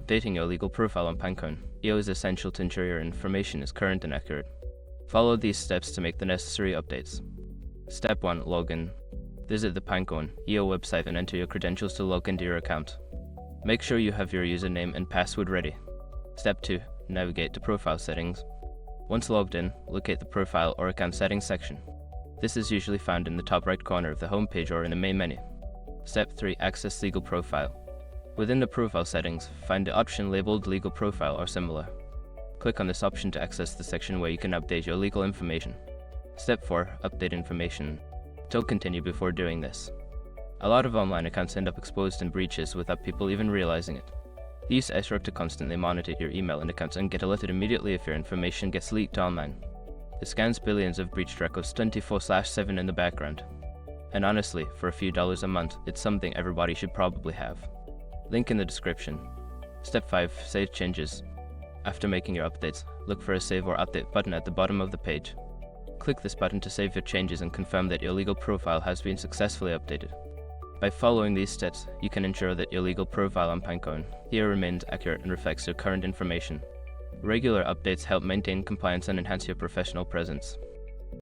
Updating your legal profile on Pinecone EO is essential to ensure your information is current and accurate. Follow these steps to make the necessary updates. Step 1. Login. Visit the Pinecone EO website and enter your credentials to log into your account. Make sure you have your username and password ready. Step 2. Navigate to Profile Settings. Once logged in, locate the Profile or Account Settings section. This is usually found in the top right corner of the home page or in the main menu. Step 3. Access Legal Profile. Within the profile settings, find the option labeled Legal Profile or similar. Click on this option to access the section where you can update your legal information. Step 4. Update information. Don't continue before doing this. A lot of online accounts end up exposed in breaches without people even realizing it. Use Srug to constantly monitor your email and accounts and get alerted immediately if your information gets leaked online. It scans billions of breached records 24/7 in the background. And honestly, for a few dollars a month, it's something everybody should probably have. Link in the description. Step 5. Save changes. After making your updates, look for a Save or Update button at the bottom of the page. Click this button to save your changes and confirm that your legal profile has been successfully updated. By following these steps, you can ensure that your legal profile on Pinecone EO remains accurate and reflects your current information. Regular updates help maintain compliance and enhance your professional presence.